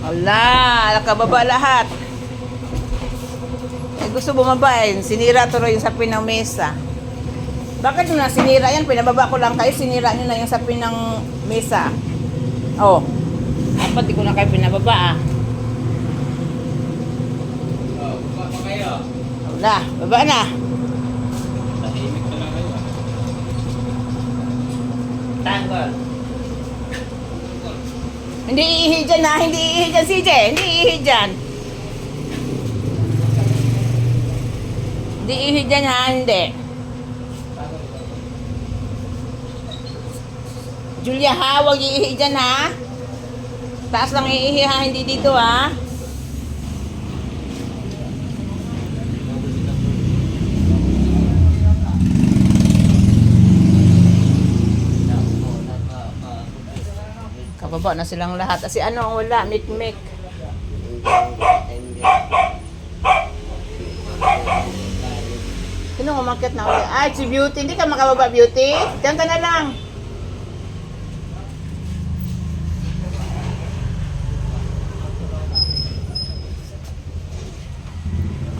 Ala, nakababa lahat. Eh, gusto bumaba eh. Sinira tuloy yung sapin ng mesa. Bakit nyo na sinira yan? Pinababa ko lang kayo, sinira nyo na yung sapin ng mesa. Oh. Dapat di ko na kayo pinababa ah. Oh, baba pa kayo. Wala, baba na. Tahimik na lang kayo. Tanggol. Hindi iihi dyan ha, hindi iihi dyan CJ, hindi iihi dyan. Hindi iihi dyan ha, hindi. Julia ha, huwag iihi dyan ha. Taas lang iihi ha, hindi dito ha. Kababa na silang lahat. Kasi ano ang wala, mikmik. Sino umakyat na ulit? Ay, si Beauty. Hindi ka makababa, Beauty. Diyan ka na lang.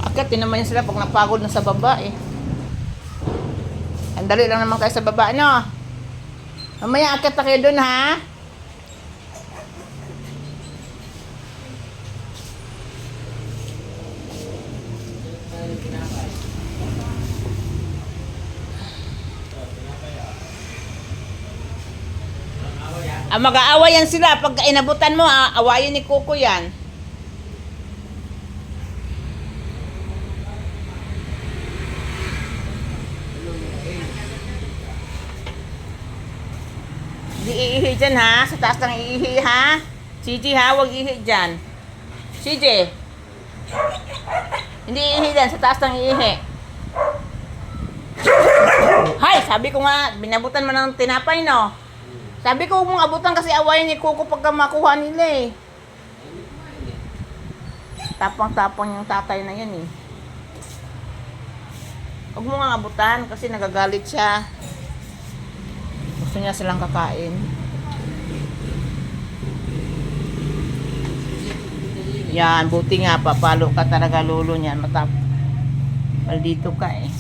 Akyat din naman sila pag napagod na sa baba eh. Ang dali lang naman kayo sa baba, no? Mamaya akyat na kayo dun, ha? Mag-aaway yan sila. Pag inabutan mo, awayin ni Coco yan. Hindi iihi dyan ha. Sa taas lang iihi ha. CJ ha, huwag iihi dyan. CJ. Hindi iihi dyan. Sa taas lang iihi. Hay, sabi ko nga, binabutan mo ng tinapay no. Sabi ko mong abutan kasi awayin ni Coco pagka makuha nila eh. Tapang-tapang yung tatay na yan eh. Huwag mo nga abutan kasi nagagalit siya. Gusto niya silang kakain. Yan, buti nga papalo ka talaga lolo niyan. Maldito ka eh.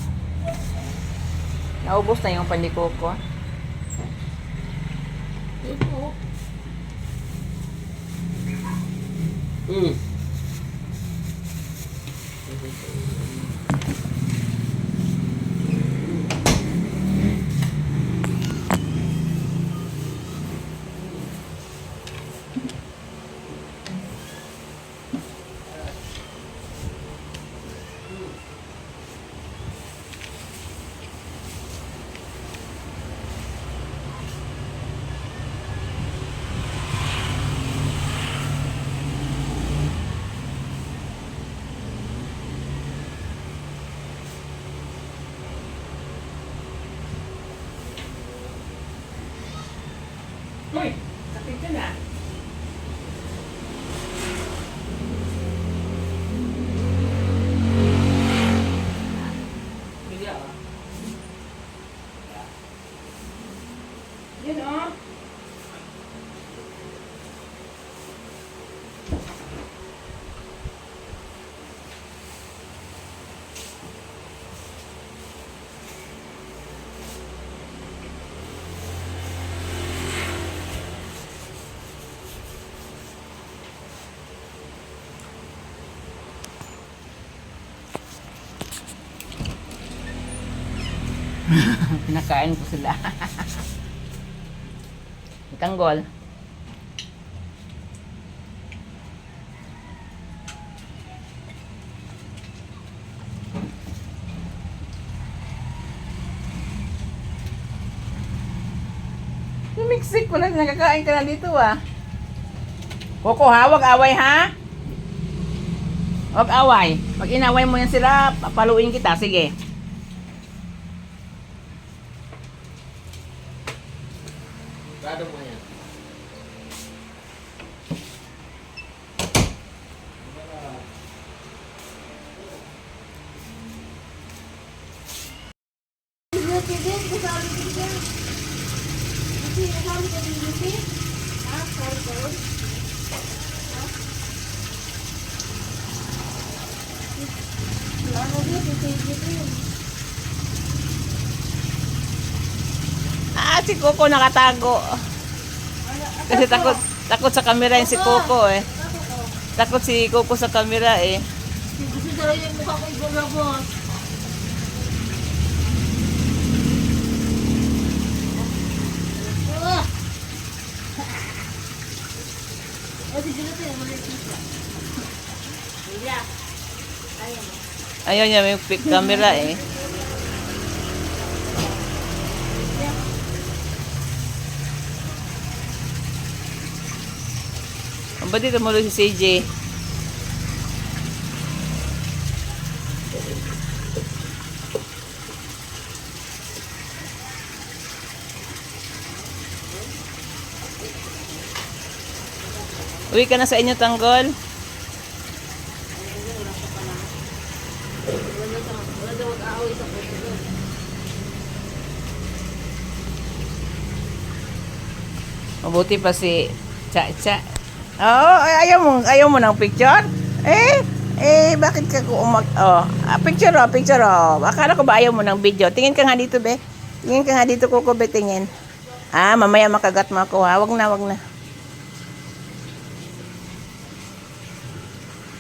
Naubos na yung pandikoko. Uy, sakit ka na. Yan o. Pinakain ko sila. Tanggol. Lumiksik ko na, nakakain ka na dito ah. Coco ha, wag away ha. Wag away. Pag inaway mo yan sila, papaluin kita. Sige. Grado mo yan. Beauty din, kasali din dyan. Kasi kasali ka din beauty. Ha? Sorry, sorry. Ha? Ah, si Coco nakatago. Kasi takot sa camera yung si Coco eh. Takot si Coco sa camera eh. Gusto talaga yung mukha ko ibulabos. Ah! Oh, si Juliet yung makikita. Julia. Ayaw mo. Ayaw niya may pick camera eh. Ang ba dito mo si CJ? Uwi ka na sa inyo, Tanggol? Wala daw mag-aaway sa puso. Mabuti pa si Cha-Cha. Oo, ayaw mo ng picture? Bakit ka picture picture Akala ko ba ayaw mo ng video? Tingin ka nga dito, be. Tingin ka nga dito, Coco, be, tingin. Mamaya makagat mo ako, ha? Wag na.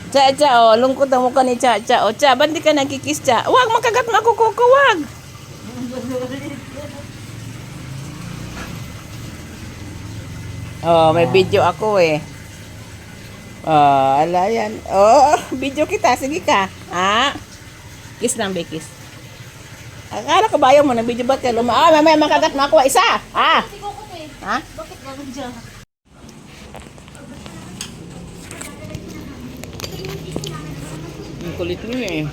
Cha-Cha, lungkot ang mukha ni Cha-Cha. Cha, ba't di ka nagkikis, Cha? Wag, makagat mo ako, Coco, wag. May video ako eh. Ala yan. Video kita. Sige ka. Kiss lang, be, kiss. Akala ko ba ayaw mo ng video? Ba't ka mamaya makagat mo ako. Isa. Si Coco eh. Ha? Bakit gano'n dyan? Ang kulit niyo eh.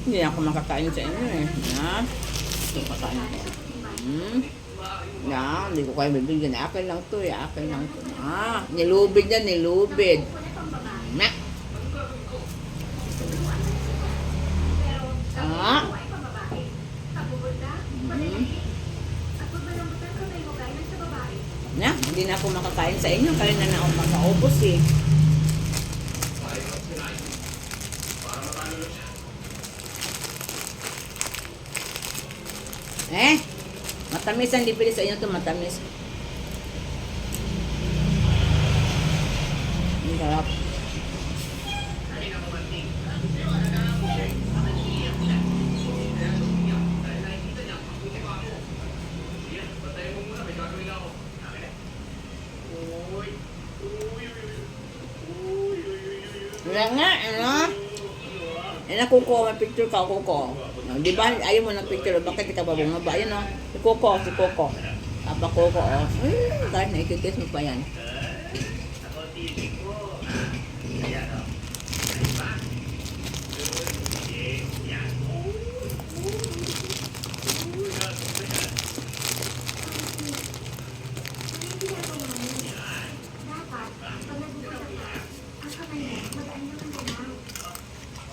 Hindi ako makakain sa inyo eh. Ito kakain ko. Hindi ko kayo bibigyan. Akin lang to eh. Akin lang to. Nilubid yan, nilubid. Na. Hindi na ako makakain sa inyo. Kaya na ako makaubos eh. Matamis ang libre sa inyo to, matamis. Ang sarap. Wala nga, Kuko, may picture ka, Kuko. Di ba, ayaw mo ng picture, bakit di ka ba bumaba? Ayun si Coco. Papa Coco, kahit naikikis mo pa yan.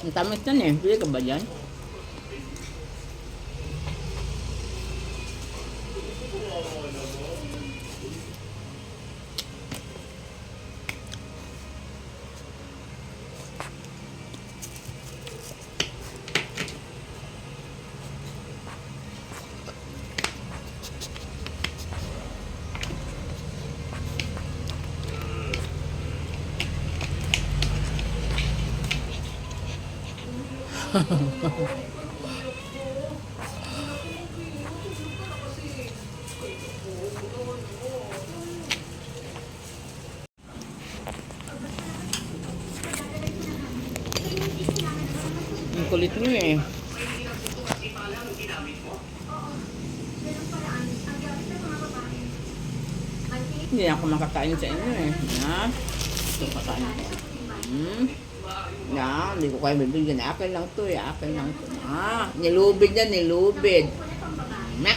Ang tamis na eh. Bili ka ba dyan? Ang kulit niyo eh. Hindi ako makakain sa inyo eh. Ito kakain ko. Hindi ko kayo bibigyan. Akin lang to eh. Akin lang to. Nilubid yan, nilubid. Na.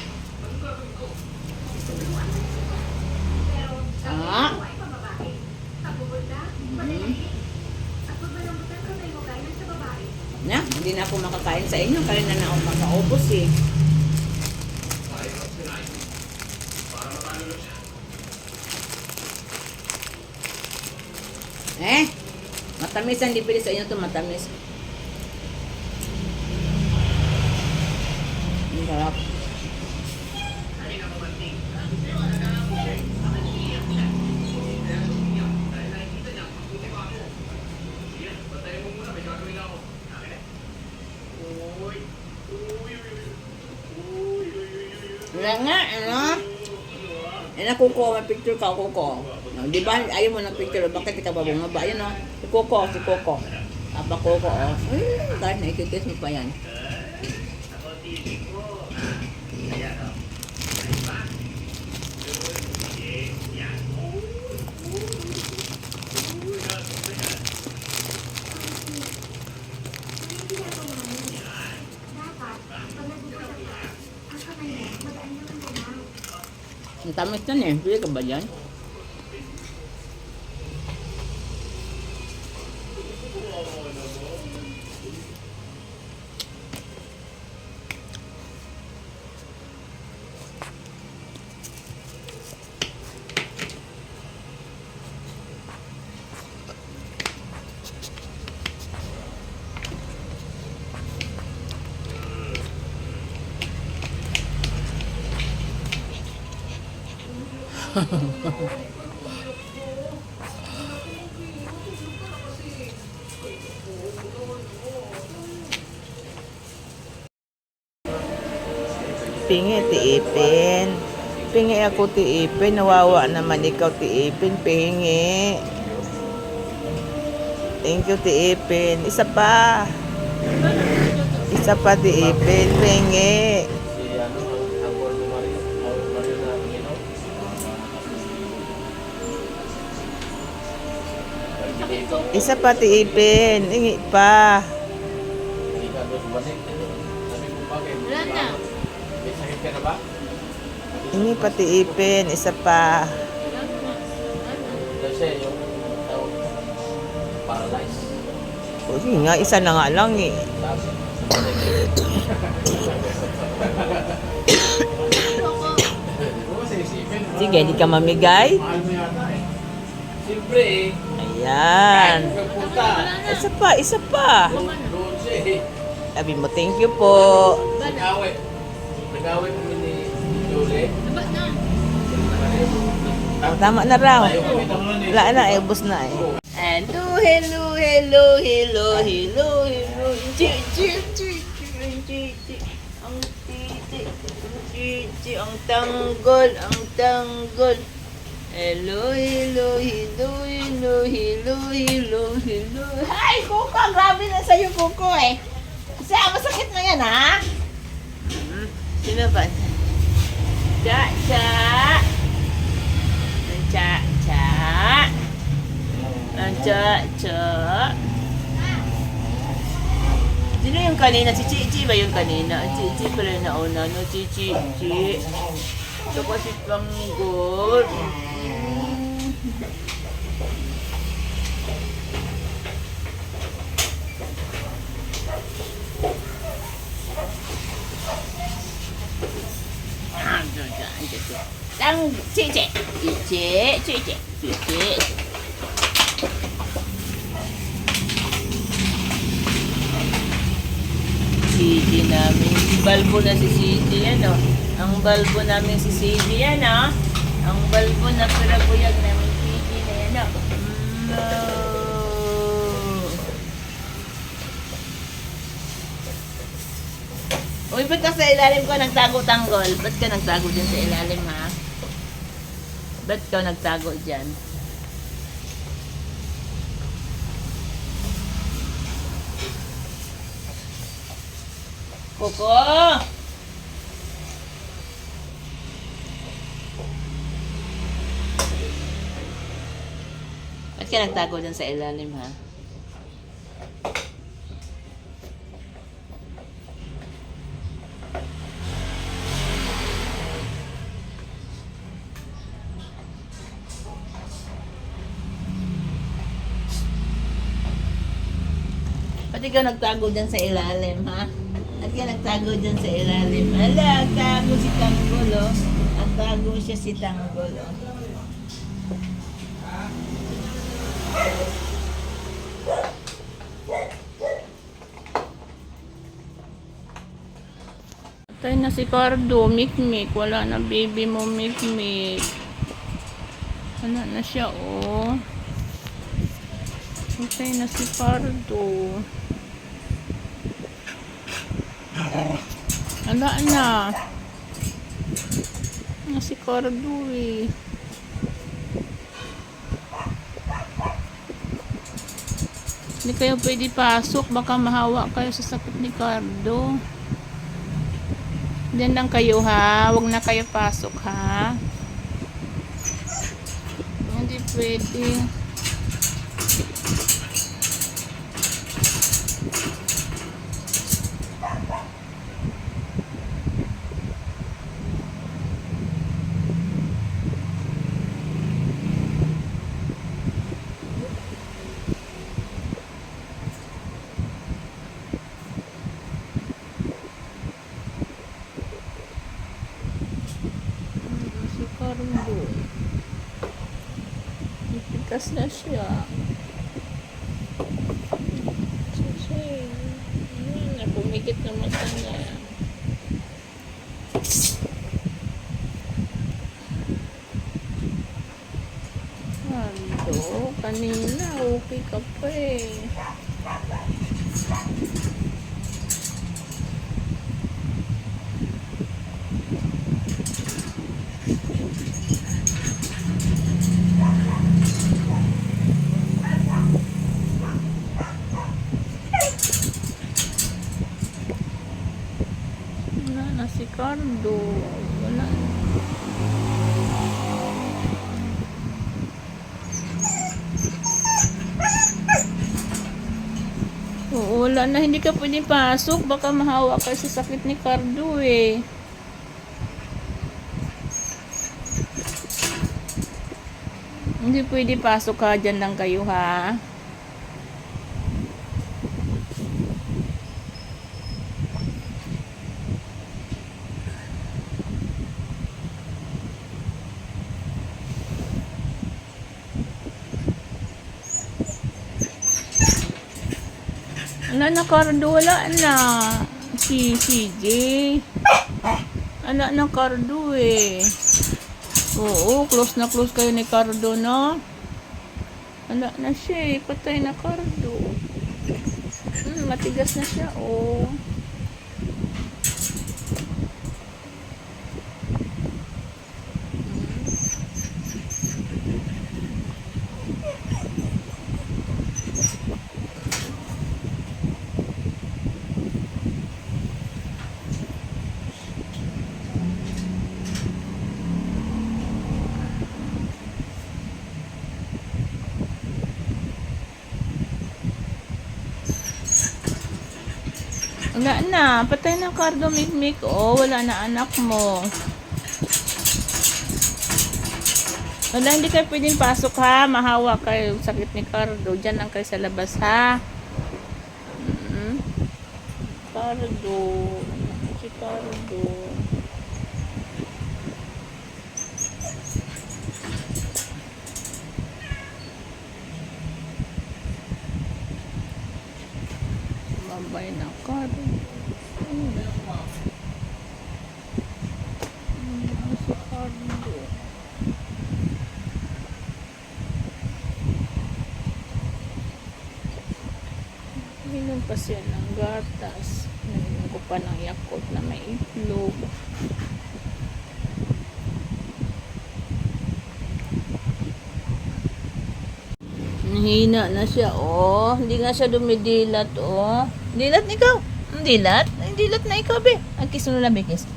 Hindi na ako makakain sa inyo. Kaya na ako makaubos eh. Matamis ang lipilis sa inyo to, matamis. Ang sarap. Wala nga, ano? Kuko, may picture ka, Kuko. No, di ba, ayaw mo ng picture, bakit ikaw ba bumaba? Ayun, no? Si Kuko. Apa Kuko, oh. Kahit na ititis mo pa yan. Ang tamis nun eh. Pili ka ba dyan? Pingi, tiipin. Pingi ako, tiipin. Nawawa naman ikaw, tiipin. Pingi. Thank you, tiipin. Isa pa. Isa pa, tiipin. Pingi. Si ano, ang Gordo Mario na Panginoon. Isa pa, tiipin. Ingi pa. Hindi ka doon balik. Sabi ko bakit? Wala na. May sakit ka na ba? Ingi pa, tiipin. Isa pa. Kasi yung tawag paralyzed. O, sige nga, isa na nga lang eh. Sabi. Sige, di ka mamigay. Mahal mo yata eh. Siyempre eh. Ayan. Kahit puta. Isa pa, isa pa. Doon siya eh. Sabi mo, thank you po. Nag-away. Nag-away kami ni Jolie. Labas na. Oh, tama na raw. Ayaw kami naman eh. Wala na, eh, ubos na eh. Hello, hello, hello, hello, hello, hello. Ang titi, ang titi, ang tanggol, ang tanggol. Hello, hello, hello, hello, hello, hello, hello. Hi, Kuko! Grabe na sa'yo, Kuko eh. Kasi masakit na yan, ha? Sino ba? Cha-cha. Cha-cha. Ang cha-cha. Sino yung kanina? Si Chichi ba yung kanina? Chichi pala yung nauna, no? Chichi. Ito kasi tanggol. Chichi. CD namin. Balbo na si CD yan, oh. Ang balbo namin si CD yan, oh. Ang balbo na pinabuyag namin CD na yan, oh. Uy, ba't ka sa ilalim ko nagtago-tanggol? Ba't ka nagtago dyan sa ilalim, ha? Ba't ka nagtago dyan? Kuko! Ba't ka nagtago dyan sa ilalim, ha? Ba't ka nagtago dyan sa ilalim, ha? At ka nagtago dyan sa ilalim. Hala, tago si Tanggol, oh. At tago siya si Tanggol, oh. Patay na si Cardo, Mikmik. Wala na baby mo, Mikmik. Wala na siya, oh. Patay na si Cardo. Wala na. Na si Cardo, eh. Hindi kayo pwede pasok. Baka mahawa kayo sa sakit ni Cardo. Diyan lang kayo, ha? Huwag na kayo pasok, ha? Hindi pwede. Si Cardo. Ipitas na siya. Pumikit na mata niya. Cardo, kanina okay ka pa eh. Wala na si Cardo. Wala. Oo, wala na. Hindi ka pwede pasok. Baka mahawa ka sa sakit ni Cardo eh. Hindi pwede pasok, ha. Diyan lang kayo, ha. Wala na, Cardo. Wala na. Si CJ. Wala na, Cardo eh. Oo, close na close kayo ni Cardo, no? Wala na siya eh. Patay na Cardo. Matigas na siya, oh. Wala na. Patay na Cardo, Mikmik. Oh, wala na anak mo. Wala, hindi kayo pwedeng pasok, ha. Mahawa kayo sakit ni Cardo. Diyan lang kayo sa labas, ha. Cardo. Si Cardo. Babay na Cardo. Si Cardo. Minom pa siya ng gatas. Nainom ko pa ng Yakult na may itlog. Hina na siya, oh. Hindi nga siya dumidilat, oh. Dilat na ikaw. Dilat? Ay, dilat na ikaw, be. Ang kiss mo na, be, kiss.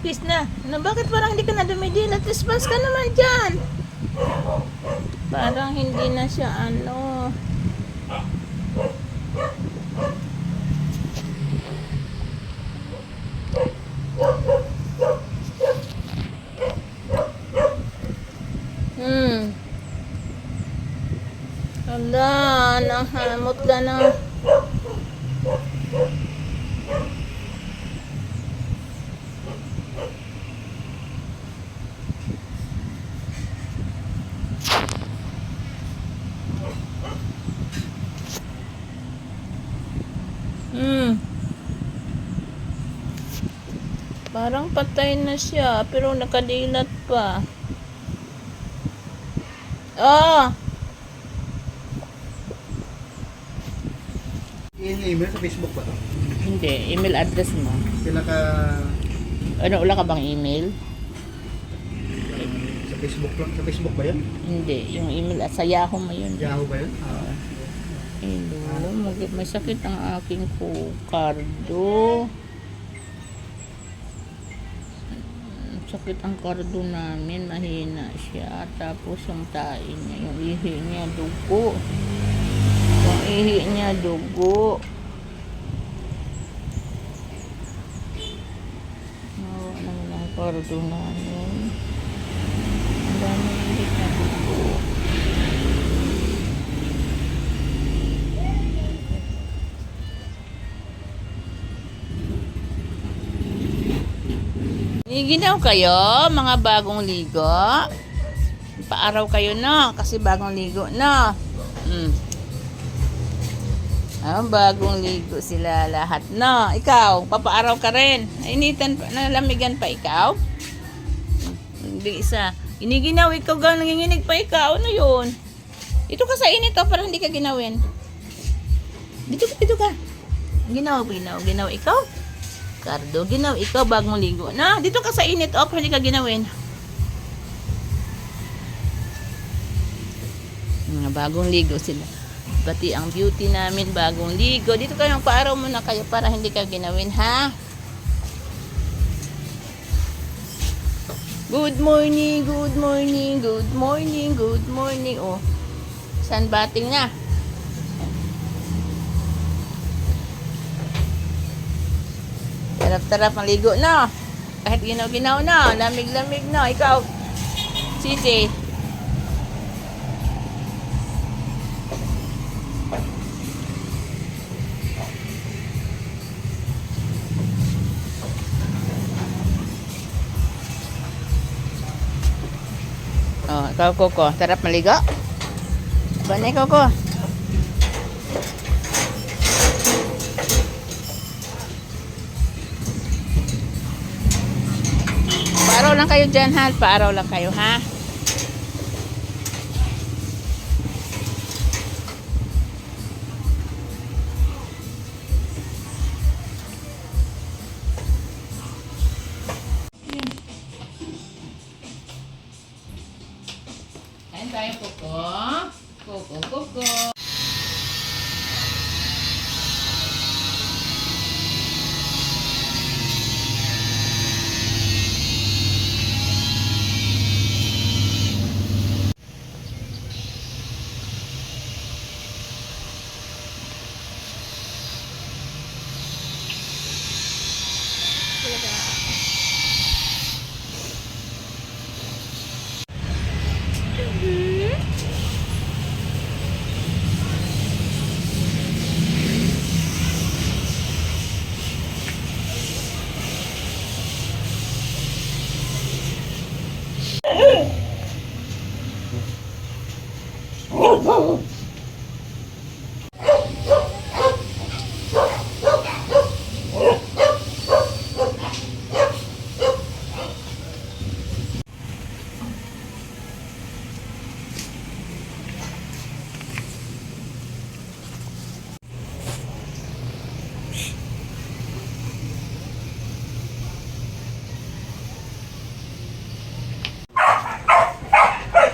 Kiss na. Ano, bakit parang hindi ka na dumidilat? Response ka naman dyan. Parang hindi na siya, ano. Ala, nahamot ka na. Parang patay na siya, pero nakadilat pa. Oh! In-email sa Facebook ba to? Hindi, email address mo. Sila ka Ano, wala ka bang email? sa Facebook lang? Sa Facebook ba yan? Hindi, yung email sa Yahoo mo yun. Yahoo ba yan? Hello, may sakit ang aking kardo. Sakit ang kardo namin, mahina siya. Tapos yung tain niya, yung ihi niya, dugo. Yung ihi niya, dugo. Nawa naman ang kardo namin. Ang dami ihi niya, dugo. Ginaw kayo, mga bagong ligo. Paaraw kayo na, kasi bagong ligo na. Bagong ligo sila lahat na. Ikaw, papaaraw ka rin. Nainitan pa, nalamigan pa ikaw. Hindi isa. Iniginaw, ikaw ga, nanginginig pa ikaw. Ano yun? Dito ka sa init, para hindi ka ginawin. Dito ka. Ginaw, ikaw. Kardo, ginaw, ikaw bagong ligo. Na, dito ka sa init, para hindi ka ginawin. Mga bagong ligo sila. Pati ang beauty namin, bagong ligo. Dito kayong paaraw muna kayo para hindi ka ginawin, ha? Good morning, good morning, good morning, good morning. Oh, sunbathing na. Tarap-tarap ang ligo na. Kahit ginaw-ginaw na, lamig-lamig na. Ikaw, CJ. Oh, ikaw, Coco. Tarap maligo? Banay, Coco. Paaraw lang kayo dyan, ha? Paaraw lang kayo, ha? Kain tayo, Coco. Coco.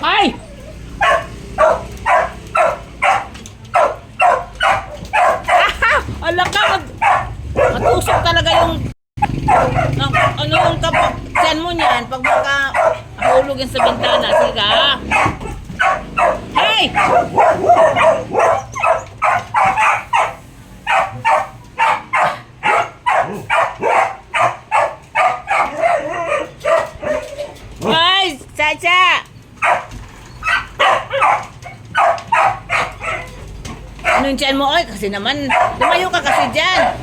Ay! Ala ka, matusok talaga yung ano yung kapag tiyan mo niyan pag baka mahulog yan sa bintana. Sige ka. Hey! Ay! Chacha! Ano yung tiyan mo? Ay, kasi naman, lumayo ka kasi dyan.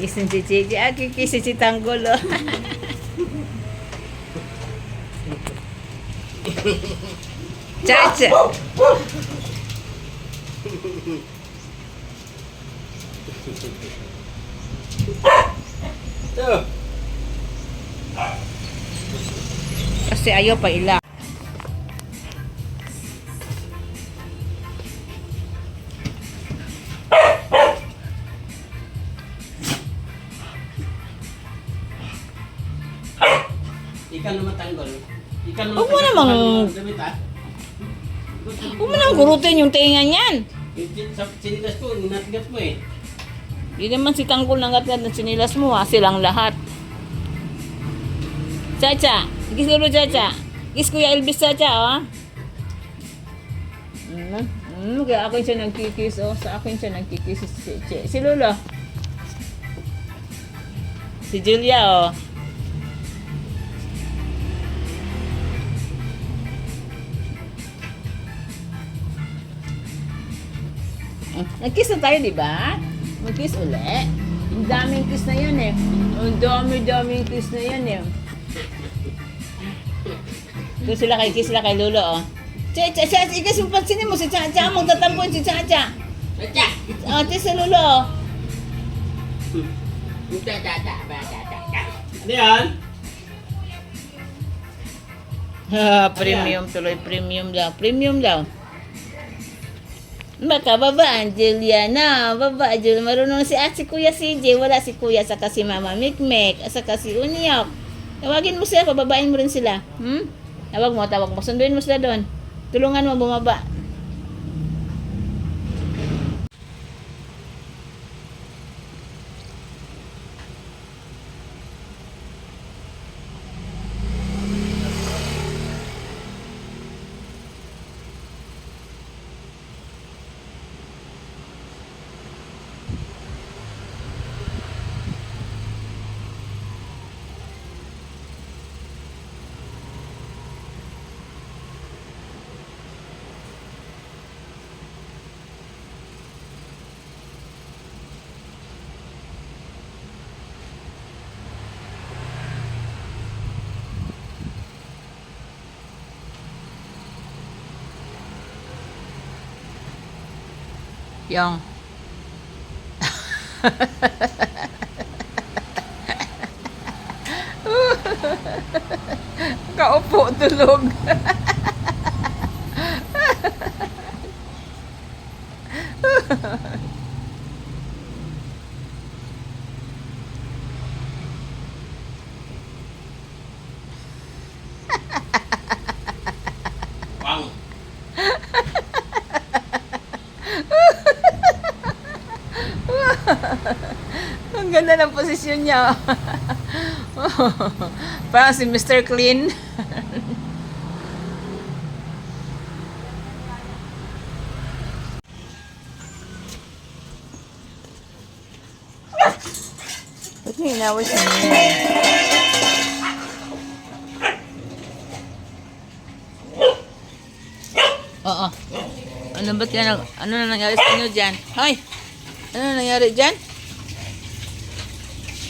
Kisin si Chichi. Kisin si Tanggol. Oh. Chacha. Ito. Kasi ayaw pa ila. Ikan naman tanggol. Ikan naman Huwag mo namang- damit ha. Huwag mo nang gurutin yung tinga niyan. Sa sinilas ko, ninatigas mo eh. Di naman si Tanggol nangat-ngat ng sinilas mo ha. Silang lahat. Chacha. Kis dulu Chacha. Kis Kuya Elvis Chacha oh. Kaya akin siya nagkikis oh. Sa akin siya nagkikis si Lolo. Si Julia oh. Nag-kiss na tayo, di ba? Mag-kiss uli. Ang daming kiss na yan eh. Ang daming kiss na yan eh. Kiss sila kay Lolo oh. Cha, ikas yung pansinin mo si Cha, magtatampuin si Cha. Acha! Ate si Lolo oh. Ano yan? Premium tuloy, premium daw. Baka baba, Juliana. Baba, Juliana. Marunong si Kuya CJ. Wala si Kuya, saka si Mama Mikmek, saka si Unyok. Tawagin mo sila, pababain mo rin sila. Tawag mo. Sunduin mo sila doon. Tulungan mo bumaba. Yung kaupo tulog. Wang! Ang ganda ng posisyon niya. Parang si Mr. Clean. Ba't may inaway siya niya? Oo. Ano ba't yan? Ano na nangyari sa inyo dyan? Hoy! Ano na nangyari dyan?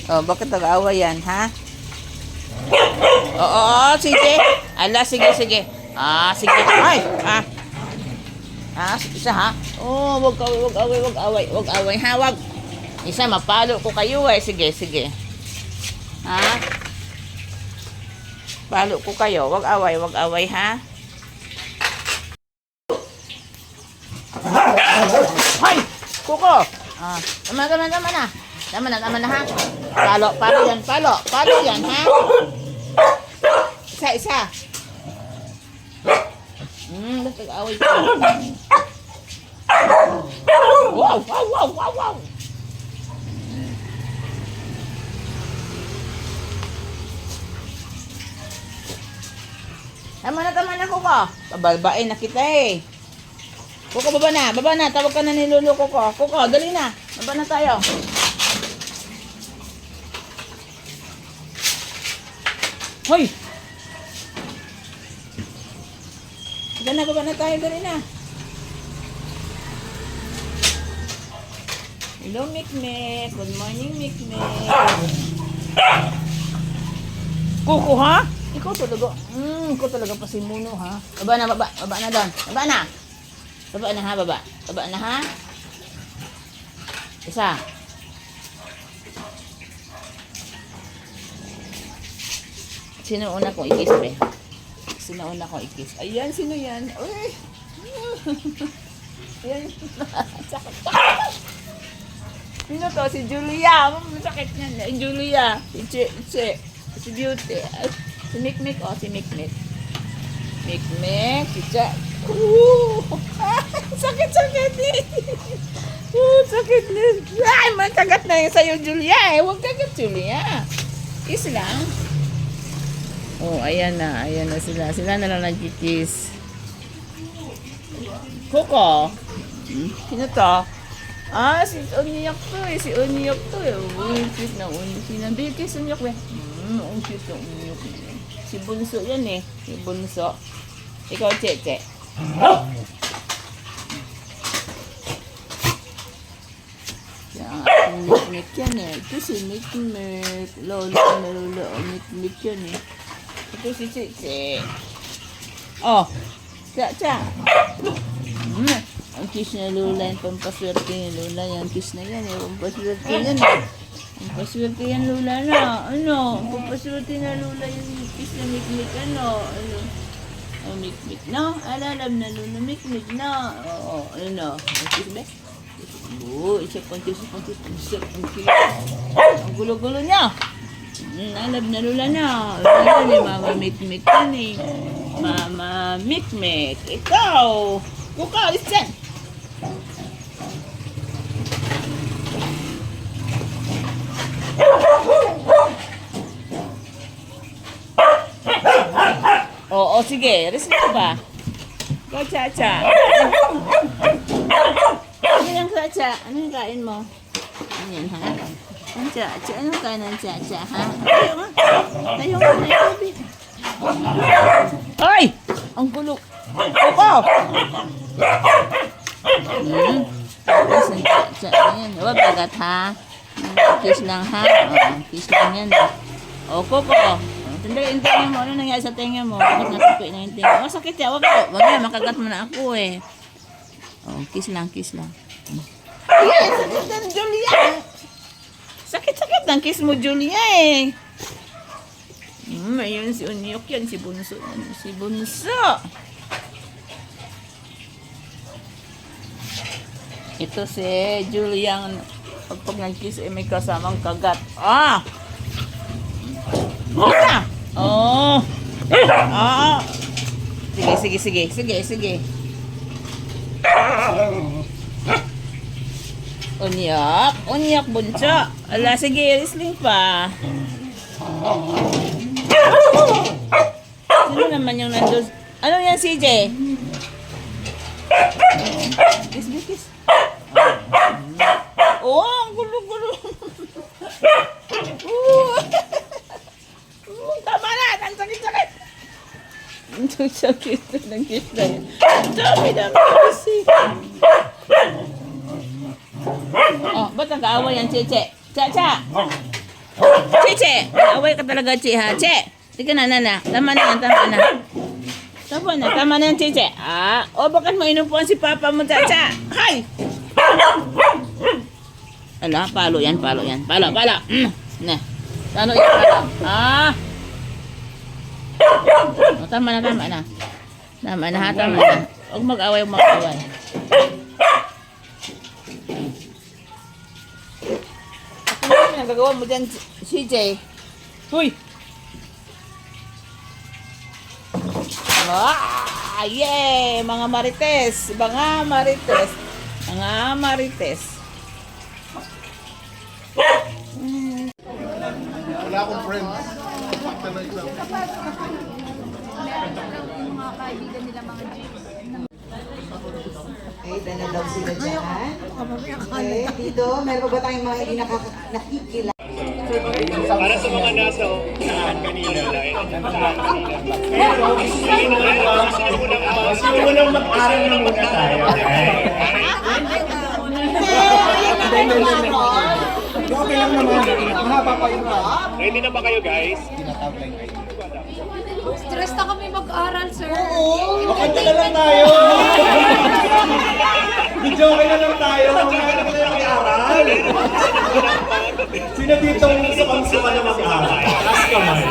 Oh, bakit nag-aaway yan, ha? Oo, sige. Ala, sige. Sige. Ay, isa ha? Oh, wag away, ha? Wag. Isa, mapalo ko kayo eh. Sige. Ha? Palo ko kayo. Wag away, ha? Hoy! Kuko! Tama na. Tama na, ha? Palo yan, ha? Isa. Basta away ko. Wow. Tama na, Kuko. Pabalbain na kita eh. Kuko, baba na. Tawag ka na ni Lolo, Kuko. Kuko, dali na. Baba na tayo. Hoy! Baba na tayo, dali na. Hello, Mikmek. Good morning, Mikmek. Kuko, ha? Ikaw Ikaw talaga pasimuno, ha? Baba na, baba. Baba na doon. Baba na. Baba na, ha, baba. Baba na, ha? Isa. Sino una kong ikis, pre? Sino una kong ikis? Ayan, sino yan? Uy! Ayan. Sakit. Sino to? Si Julia. Masakit niyan. Julia. Si Beauty. Si Mikmik. Oh, si Mikmik. Mikmik. Si Che. Sakit-sakit eh. Sakit din. Ay, makagat na yun sa'yo, Julia eh. Huwag kagat, Julia. Kiss lang. Oh, ayan na. Ayan na sila. Sila na lang nagkikis. Coco. Sino to? Ah, si Onyok to eh. Si Onyok to eh. Uy, cute na Onyok. Sinabi, kiss Onyok eh. Ang cute na Onyok. Si Bunso yan eh. Si Bunso. Ikaw, Cheche. Yan, si Mikmik yan eh. Ito si Mikmik. Lola na lola. Mikmik yan eh. Ito si Cheche. Oh. Cha. Ang kiss na Lola, yung pampaswerte yung Lola, yung kiss na yan, pampaswerte yan. Pampaswerte yan Lola na, pampaswerte na Lola yung kiss na Mikmik, Mikmik na, alalam na Lola, Mikmik na, kiss ba? Isip ang kiss, ang gulo-gulo niya. Alab na Lola na, Mama Mikmik yan eh, Mama Mikmik, ikaw, buka, alis dyan. Oo, sige. Respeto ba? Go, Chacha. Ano yung Chacha? Ano yung kain mo? Ano yan, ha? Ang Chacha. Anong kain ng Chacha, ha? Tayo nga. Ay! Ang gulo. Opo! Kiss ng Chacha. Ayan. Huwag agad, ha? Kiss lang, ha? Kiss lang yan. O, Coco. Tandaan yung tenga mo. Ano nangyari sa tenga mo? Bakit nasipi na yung tenga? Masakit yan. Wag na. Makagat mo na ako eh. O, kiss lang. Yes! Sakit Julia! Sakit ng kiss mo, Julia eh. Ayun si Onyok yan. Si Bunso. Ito si Julia. Pag nag-kiss may kasamang kagat. Ah! Ika! Oh! Ah! Sige. Onyok, bunso. Ala, sige, isling pa. Sino naman yung nandun? Ano yan, CJ? Kiss. Oh, ang gulo-gulo. Tama na, ang sakit. Ang sakit ng kiss na yan. Ang dami kasi. Oh, ba't ang kaaway yan, Cheche? Cha! Cheche! Kaaway ka talaga, Che, ha? Che! Sige na. Tama na yan, Cheche. Bakit mo inupuan si Papa mo, Cha? Hay! Ala, palo yan. Palo. Na. Ano yan, palo? Tama na. Tama na. Huwag mag-away. Ano yung gagawa mo dyan, CJ? Huy! Yay! Mga marites! Wala akong friends. Fakta na isang. Okay, dala daw sila dyan. Okay, dito, meron pa ba tayong mga hindi nakikila? Para sa mga nasa unahan kanina lang. Gusto mo nang mag-aral na muna tayo. Okay lang naman. Ready na ba kayo guys? Stress na kami mag-aral, sir. Oo. Makanta na lang tayo. Video na lang tayo. Makanta na tayo mag-aaral. Sino dito sa pangsuka na mag-aaral? Taas kamay.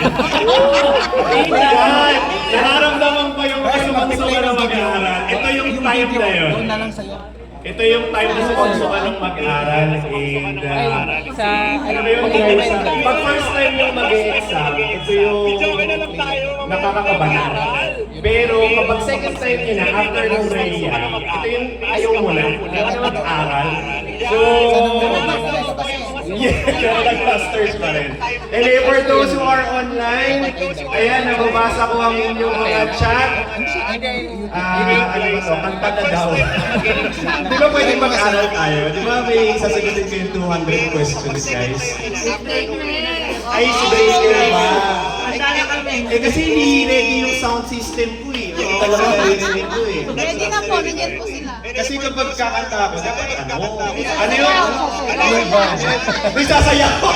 Yan. Nararamdaman pa yung sa pangsuka na mag-aaral. Ito yung time na yun. Ito yung time na sa pangsuka ng mag-aaral. And ano ba yun guys? Pag first time yung mag-e-exam, ito yung nakakakabahan. Pero kapag second time nyo na, after ng Rhea, ito yung ayaw mo na, ayaw na mag-aaral. So, yeah, kaya nag-masters pa rin. And for those who are online, ayan, nababasa ko ang inyong mga chat. Ano ba to? Kanta na daw. Di ba pwede mag-aaral tayo? Di ba may sasagutin ko yung 200 questions, guys? Icebreaker ba? Eh kasi hindi ready yung sound system ko eh. Oo, talaga narinig ko eh. Ready na po, nandiyan po sila. Kasi kapag kakanta ako, dapat ano? Ano yun? Ano ba? May sasayaw ko.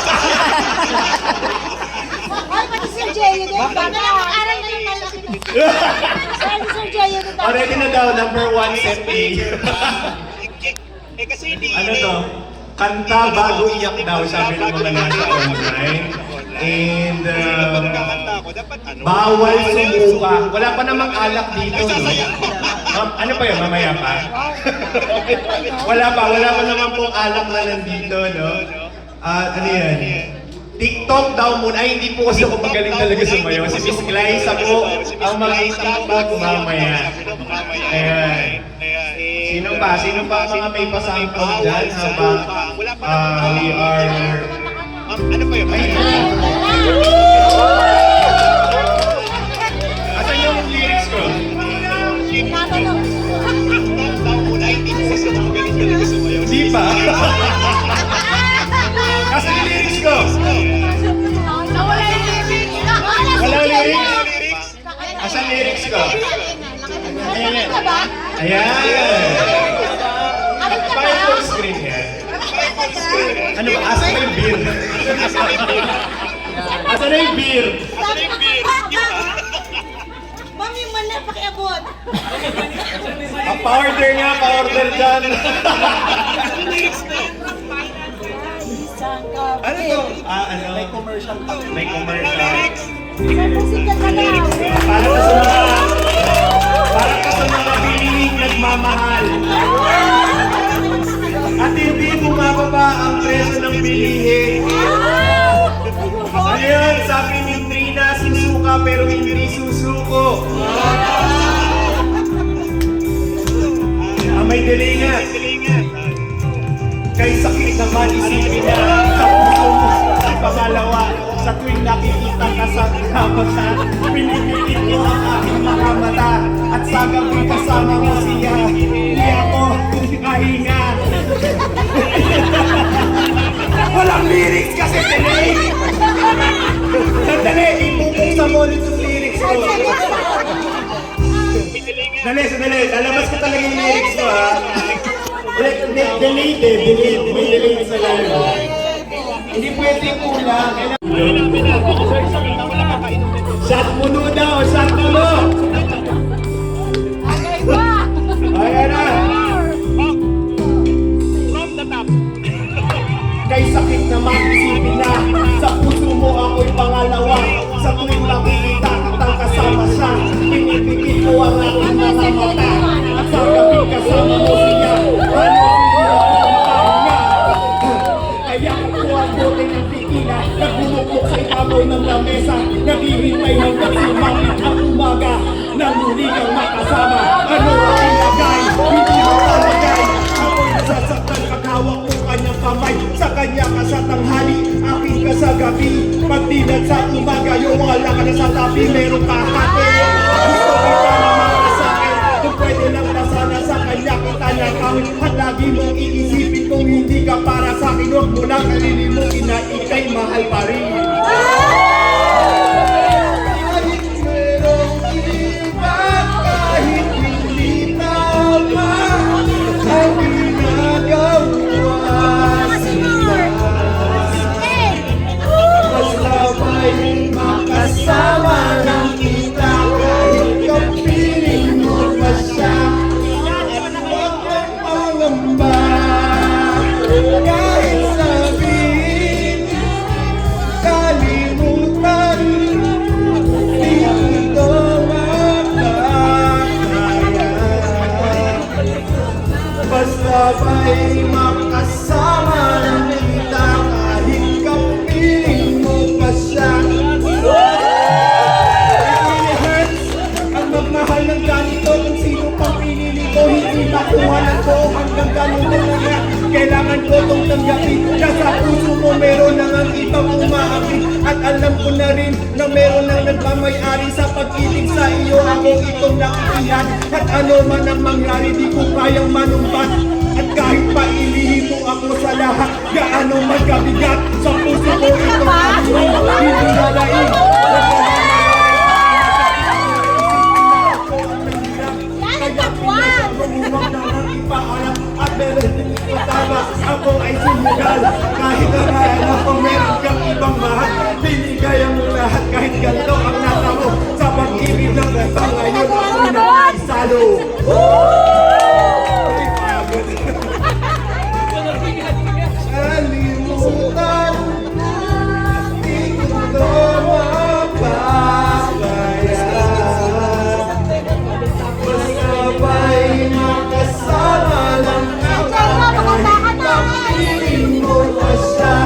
Ay, pati Sir Jeyo din. Baka mag-aral na yung malaki na. Sir Jeyo din. Ready na daw, number 1 set A. Ano to? Kanta bago iyak daw, sabi ng mga nasa online. And bawal sumuka. Wala pa namang alak dito, no? Ano pa yun? Mamaya pa? wala pa naman pong alak na nandito, no? Ano yan? TikTok daw muna. Ay, hindi po kasi ako magaling talaga sumayaw. Si Miss Glyza po ang mag-TikTok mamaya. Ayan. Sino pa? Sino pa ang mga may pasample dyan habang we are... Ano pa yun? Asan yung lyrics ko? Di pa? Asan yung lyrics ko? Nawala yung lyrics. Walang lyrics? Asan lyrics ko? Ayan. Ayan. Bakit full screen yan? Ano ba? Asan ba yung beer? Asan na yung beer? Mami, mali, pakiabot. Pa-order nga, pa-order dyan. Ano to? Ano? May commercial. May commercial. Musical ka daw. Para ka sa mga bililing nagmamahal. At hindi bumababa ang presyo ng bilihin. Ayun, sabi ni Trina, susuka pero hindi susuko. May dilingan. Kay sakit naman isipin na sa puso mo ay pangalawa. Sa tuwing nakikita ka sa kamata, pinipilit ko ang aking mga mata. At sa gabi kasama mo siya, hindi ako kahinga. Walang lyrics kasi delay! Sandali, ipupuksa mo ulit yung lyrics ko. Sandali. Lalabas ko talaga yung lyrics ko, ha? Delete. May delete sa live. Hindi pwede kulang. Shot puno daw, shot puno! Ayan na! Kay sakit naman isipin na sa puso mo ako'y pangalawa. Sa tuwing makikita kitang kasama siya, pinipigil ko ang aking mga mata. At sa gabi kasama mo siya, ano kaya ko ang bote ng tikina, nagbumukmuk sa ibabaw ng lamesa, naghihintay hanggang sumapit ang umaga, nang muli kang makasama. Ano ang ilagay? Hindi mo talagay. Ako'y nasasaktan paghawak mo kanyang kamay, sa kanya ka sa tanghali, akin ka sa gabi. Pagdilat sa umaga, yung wala ka na sa tabi, meron ka hati. Gusto kita na makasakin, kung pwede lang na sana sa kanya kita nakawin. At lagi mong iisipin kung hindi ka para sa akin, huwag mo lang kalilimutin na ika'y mahal pa rin. Kahit merong iba, kahit hindi tama, ay ginagawa sila. Basta ba'y makasama ng kita. sabay makasama ng kita kahit kapiling mo pa siya. It hurts ang magmahal ng ganito kung sino pang pinili ko, hindi makuha ng ko hanggang ganito na nga. Kailangan ko itong tanggapin na sa puso mo meron na ang ibang umaakit. At alam ko na rin na meron nang nagmamayari sa pag-ibig sa iyo. Ako itong nakikiyan at ano man ang mangyari di ko kayang manumbat. At kahit pa ilihin mo ako sa lahat, gaano man kabigat sa puso ko itong hindi nalain. At meron din ito tama, ako ay sumugal. Kahit naman ako meron kang ibang mahal, binigayan mo lahat kahit ganito ang nasa mo. Sa pag-ibig ng ganda ngayon ako nakisalo. Ay, pagod. Kalimutan, di ko ito mapapaya. Masabay makasama lang kita kahit kapiling mo pa siya.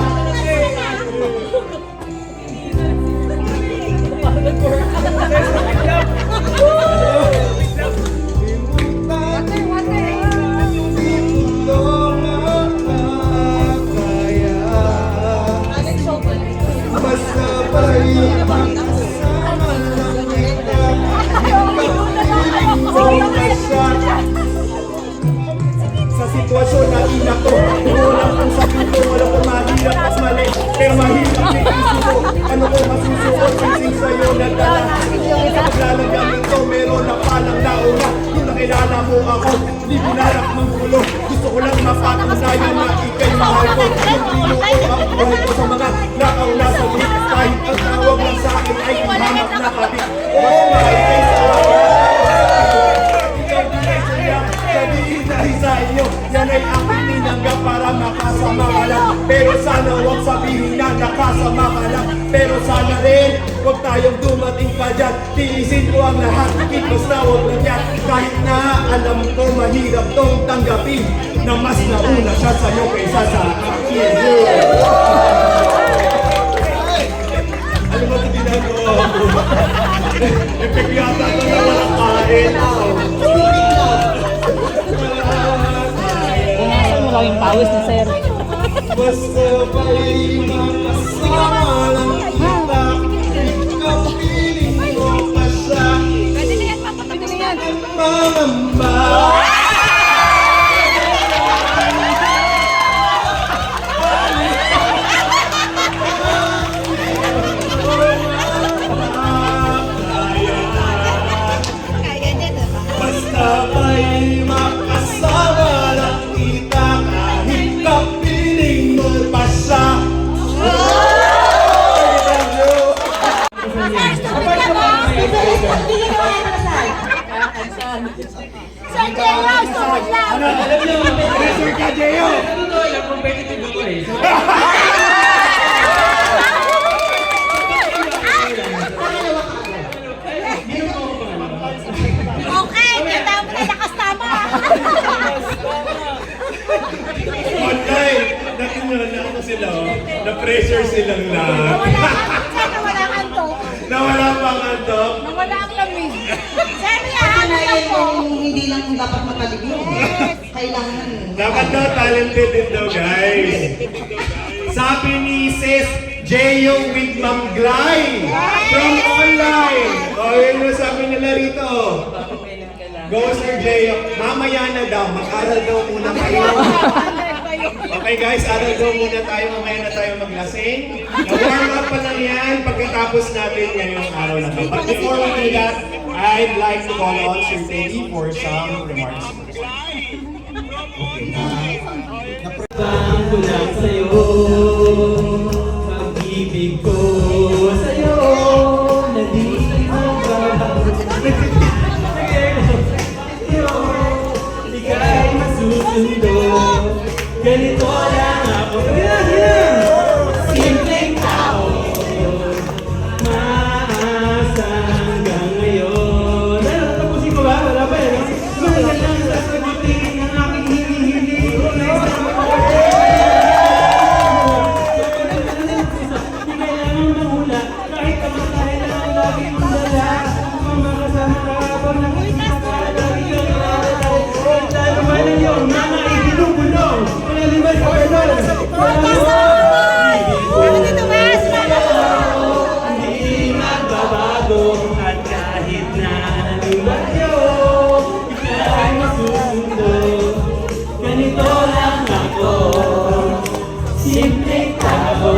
Sa sitwasyon na ina ko, wala kong sabi ko, wala kong mahirap at mali, pero mahirap na iso ko. Ano ko masusuot, sinsing sa'yo na dala. Sa paglalagamit ko, meron na palang nauna. Kung nakilala mo ako, di binarap ng gulo. Gusto ko lang mapatunayan na ikay mahal ko. Yung binuo ang buhay ko sa mga nakauna sa lit. Kahit ang tawag lang sa akin ay kumamak na kabit. Oh my God, sa sabihin dahil sa inyo, yan ay aking tinanggap para makasama ka lang. Pero sana huwag sabihin na nakasama ka lang. Pero sana rin, huwag tayong dumating pa dyan. Tiisin ko ang lahat, basta huwag na yan. Kahit na alam ko mahirap tong tanggapin, na mas nauna siya sa'yo kaysa sa akin. Ano ba ito ginagawa mo? Epek yata ito na walang kain. Maraming pawis ni sir. Basta ba'y makasama lang kita, kapiling mo pa siya. Pwede na yan, papatabi na yan. Mangamba. Basta ba'y makasama lang kita kahit kapiling mo pa siya. Sir Jero, sumod lang. Alam niyo, Sir Kadeo. Okay, kita mo na lakas tama. Online, na sila, na-pressure silang lahat. Nawala ang antok. Nawala pang antok. Nawala ang lamig. Sir, Kasi yan, na ano po? hindi lang dapat matalibig. Kailangan. Dapat daw talented din daw, guys. Sabi ni Sis Jeyo with Ma'am Glay from online. O, yun yung sabi nila rito. Go, Sir Jeyo. Mamaya na daw, mag-aral daw muna kayo. Okay guys, aral daw muna tayo. Mamaya na tayo maglasing. Na-warm up pa lang yan pagkatapos natin ngayong araw na to. But before we do that, I'd like to call on Sir Teddy for some remarks. Naprabang ko lang sa'yo, pag-ibig ko sa'yo, na di magbabago. Ika'y masusundo, ganito lang ako. Simpleng tao, maasa hanggang ngayon. Ano, tapusin ko ba? Wala pa eh. Magandang sasagutin ng aking hinihiling. Hindi magbabago at kahit na lumayo, ikaw ay masusundo. Ganito lang ako, simpleng tao.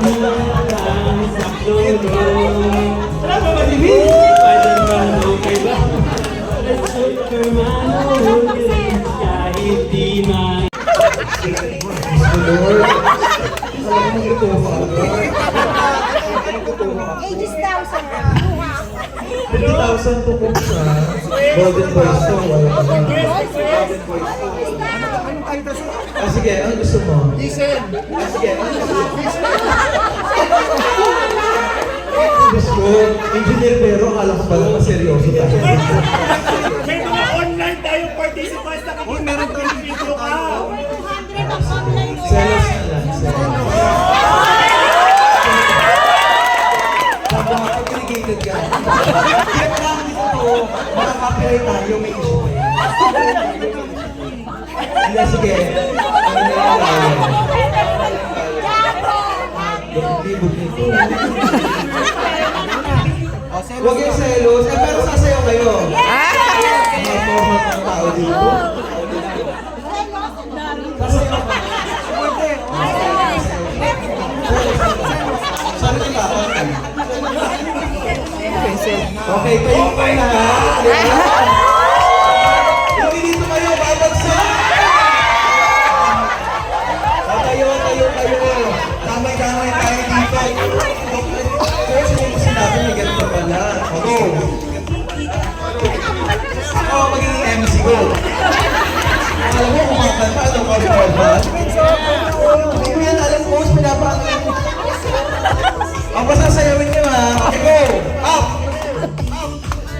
Ang saklulo. Salamat ba, Tibi? Spider-Man, okay ba? Superman, okay. Kahit di man. Ages daw, sir. 50,000 po po sa Golden Boys to. Ah, sige, ano gusto mo? Diesel! Ah, sige, ano gusto mo? Gusto ko, engineer pero akala ko pala na seryoso tayo. May mga online tayong participants na kakita ng video ka. 200 ang online. Selos na lang, selos. Habang kapag-irrigated ka. Kaya promise ko, makaka-copyright tayo, may issue pa yan. Hindi, sige. Ano na yan tayo? Libog nito. Huwag yung selos. Eh, pero sasayaw kayo. May format ng tao dito. Sasayaw ka. Sorry ka ba? Okay, kayo pa na ha? Hindi dito kayo, babagsak! Tayo. Kamay-kamay tayo dito. Kaya sino mo sinabi, may ganito pala. Go! Ako ang magiging MC ko. Alam mo kung makakanta, ano ka rin ba? Hindi mo yan alam mo, pinapaano yan. Ang pasasayawin niyo ha. Okay, go! Up!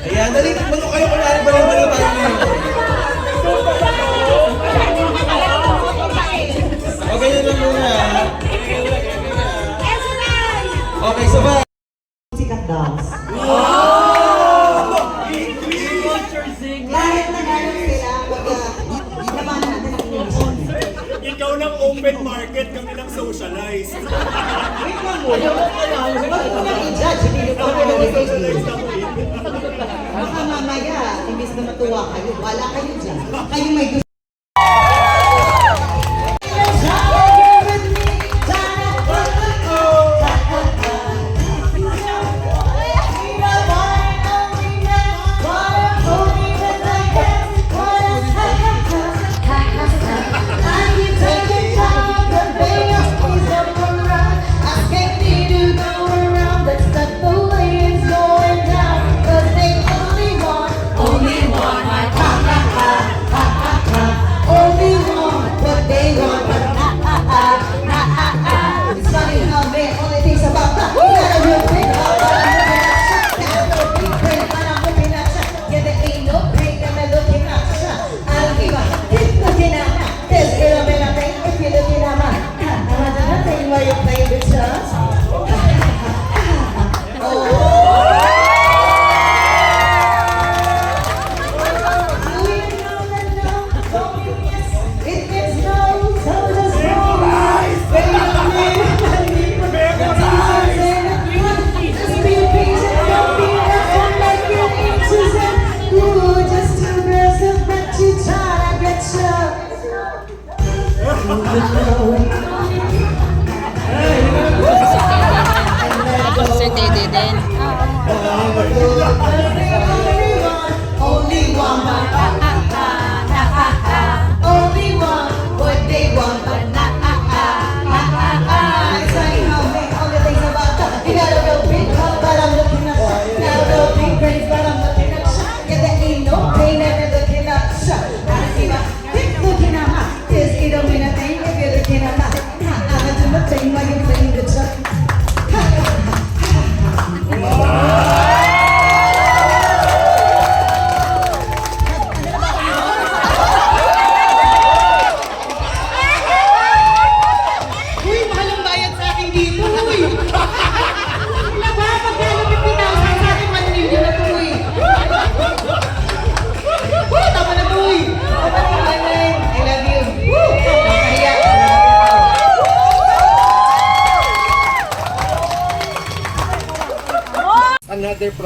Ayan, dali. Ano kayo kung nari baliw-baliw tayo ngayon? Okay, yun lang muna. Okay, sabay. Sikat daw. Kahit na gano'n sila, labanan natin ang inuusan. Ikaw ng open market, kami ng socialize. Wait lang muna. Huwag mo nang i-judge, hindi nyo pa kayo i-judge. Baka mamaya, imbis na matuwa kayo, wala kayo dyan. Kayo may gusto. Only one, my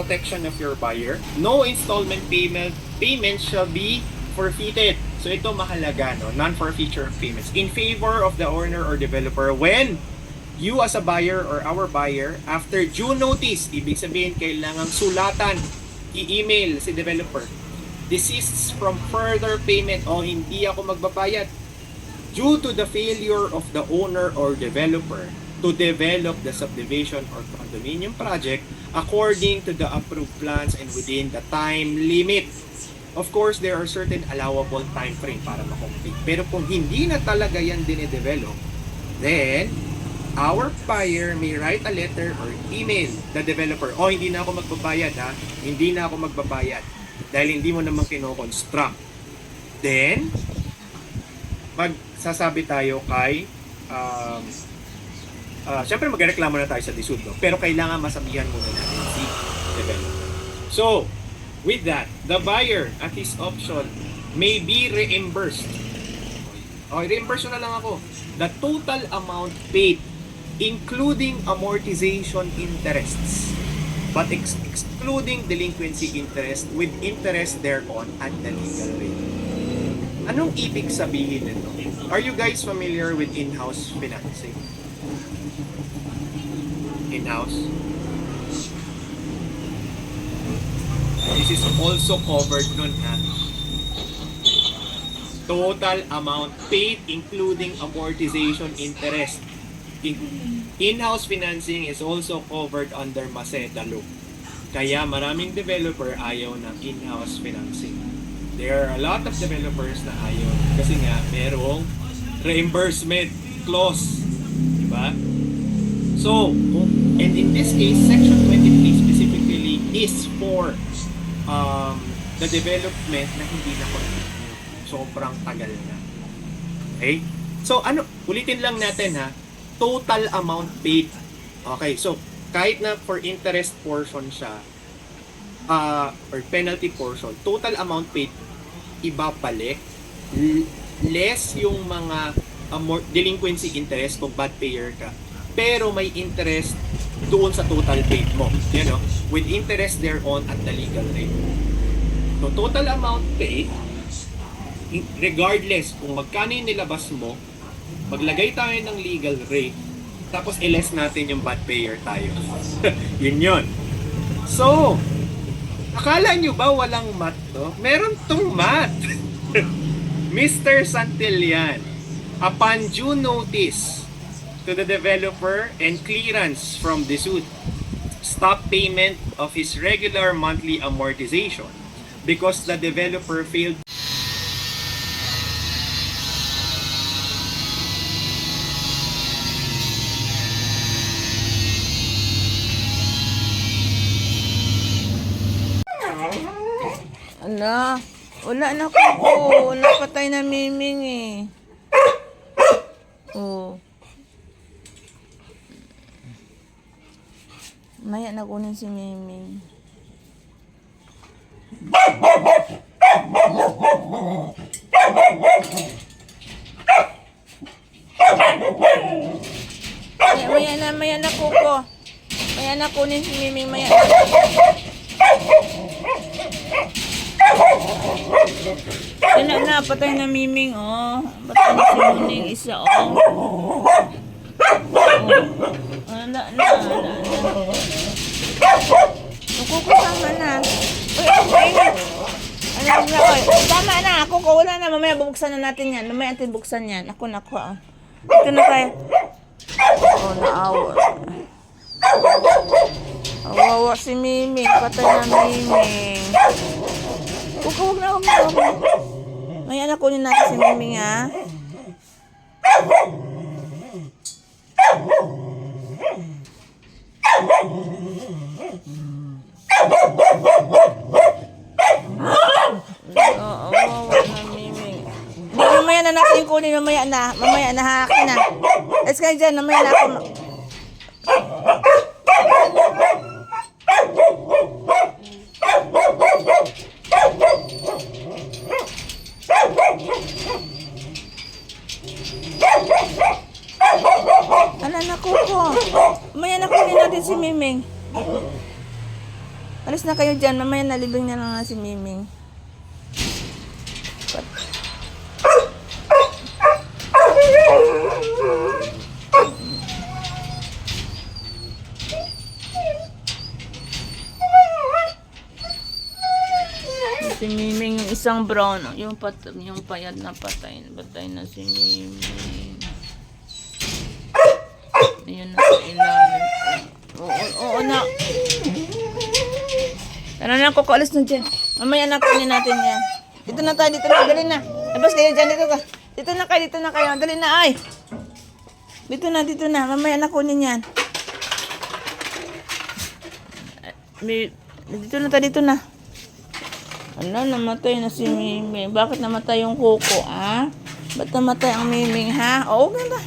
protection of your buyer. No installment payment shall be forfeited. So ito mahalaga, no? Non-forfeiture payments in favor of the owner or developer when you as a buyer or our buyer, after due notice, ibig sabihin kailangang sulatan, i-email si developer, desists from further payment o hindi ako magbabayad due to the failure of the owner or developer to develop the subdivision or condominium project according to the approved plans and within the time limit. Of course, there are certain allowable time frame para makomplete. Pero kung hindi na talaga yan dine-develop, then our buyer may write a letter or email the developer, hindi na ako magbabayad ha, hindi na ako magbabayad dahil hindi mo naman kino-construct. Then, magsasabi tayo kay syempre magreklamo na tayo sa DSUD, no? Pero kailangan masabihan muna natin si developer. So, with that, the buyer at his option may be reimbursed. Reimburse na lang ako. The total amount paid including amortization interests but excluding delinquency interest with interest thereon at the legal rate. Anong ibig sabihin nito? Are you guys familiar with in-house financing? In-house? This is also covered nun ha. Total amount paid including amortization interest. In-house financing is also covered under Maceda law. Kaya maraming developer ayaw ng in-house financing. There are a lot of developers na ayaw kasi nga merong reimbursement clause. Diba? So, and in this case, Section 23 specifically is for the development na hindi na continue. Sobrang tagal na. Okay? So, ulitin lang natin ha, total amount paid. Okay, so, kahit na for interest portion siya, or penalty portion, total amount paid, iba balik, less yung mga delinquency interest kung bad payer ka. Pero may interest doon sa total paid mo. You know, with interest thereon at the legal rate. So, total amount paid, regardless kung magkano yung nilabas mo, maglagay tayo ng legal rate, tapos i-less natin yung bad payer tayo. Yun. So, akala nyo ba walang math to? Meron tong math. Mr. Santillan, upon due notice to the developer and clearance from the suit, stop payment of his regular monthly amortization because the developer failed. Wala na ko. Napatay na Miming eh. Maya na kunin si Miming. Maya na kuko. Maya na kunin si Miming. Maya na. Wala na, patay na Miming, oh. Patay na si Muning isa, oh. Wala na. Kukusama na. Tama na, ako ko, wala na. Mamaya bubuksan na natin yan. Mamaya natin buksan yan. Ako na, ah. Ito na tayo. Naawa. Awawa si Miming. Patay na Miming. Huwag na. May anak kunin natin si Miming, ha? Awawa na Miming. Mamaya na natin kunin. Mamaya na, hakin na. Let's go dyan. Mamaya na ako. Ala na kuko. Mamaya na kunin natin si Miming. Alis na. na kayo dyan. Mamaya nalibing na lang na si Miming. Si Miming yung isang brown. Yung payat na patay. Patay na si Miming. Ayun na sa ilalim. Oo na. Tara na, Coco, alis na dyan. Mamaya na kunin natin yan. Dito na tayo, dito na. Dali na. Labas kayo dyan, dito ka. Dito na kayo. Dali na, ay. Dito na. Mamaya na kunin yan. Dito na. Ano, namatay na si Miming. Bakit namatay yung Coco, ah? Ba't namatay ang Miming, ha? Oo, ganda.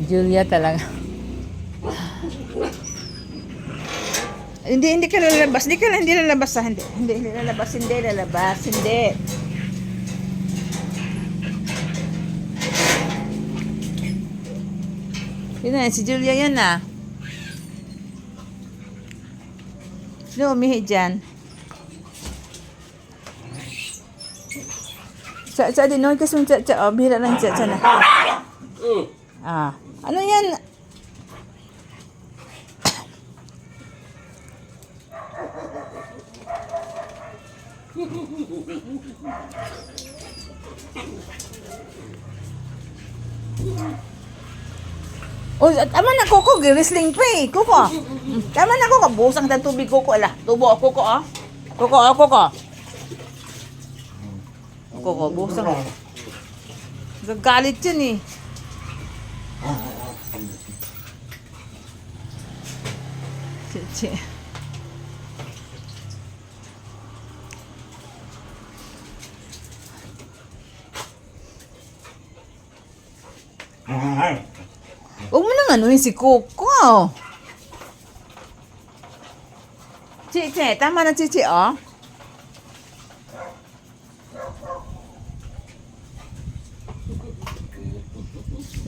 Julia talaga. Hindi ka lalabas. Hindi lalabas. Yun na, si Julia yan na. Sino umihi dyan? Sa din, no? Kasi bihira lang sa na. Ano yan? Oh, tama na, Coco. Wrestling pa eh. Coco. Tama na, Coco. Busang ng tubig, Coco. Tubo, Coco, oh. Coco. Coco, busang. Gagalit yun eh. Chichi. Huwag mo nang anuhin si Coco. Chichi, tama na, Chichi, oh.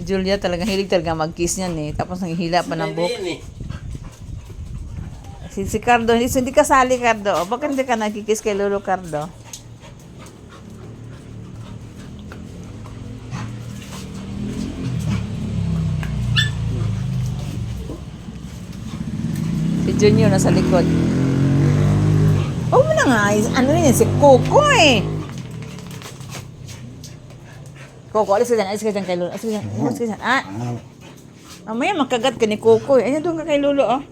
Julia talagang hilig talaga mag-kiss niyan eh. Tapos nanghihila pa ng buhok. Si Cardo, hindi kasali, Cardo. O, bakit hindi ka nagkikiss kay Lolo Cardo? Si Junior nasa likod. Oh, mo na nga. Ano rin yan? Si Coco eh. Coco, alis ka dyan kay Lolo. Alis ka dyan. Mamaya makagat ka ni Coco eh. Ayan, doon ka kay Lolo, oh.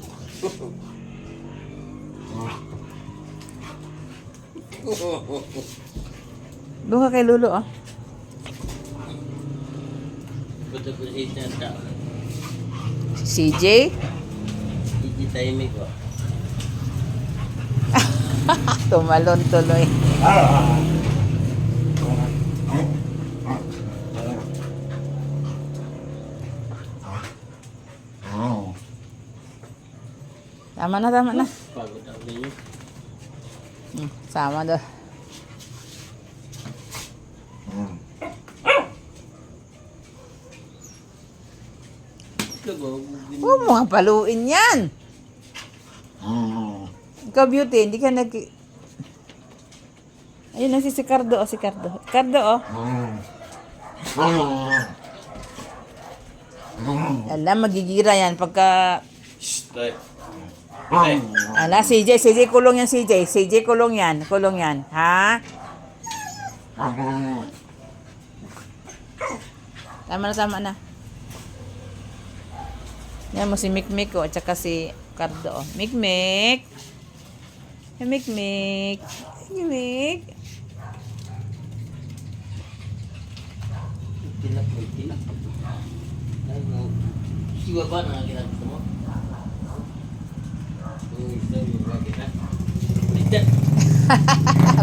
Doon ka kay Lolo, oh. CJ? Hindi tahimik ko. Tumalon tuloy. Tama na. Pagod ako ninyo. Sama daw. Huwag mo nga paluin yan. Ikaw, Beauty, hindi ka Ayun na si Cardo, oh. Cardo, oh. Alam, magigira yan pagka... Shh, tayo. Ala, CJ, kulong yan, CJ, kulong yan, ha? Tama na. Yan mo si Mikmik, oh, at saka si Cardo, oh. Mikmik. Tilak. Siwa ba na ginagawa mo?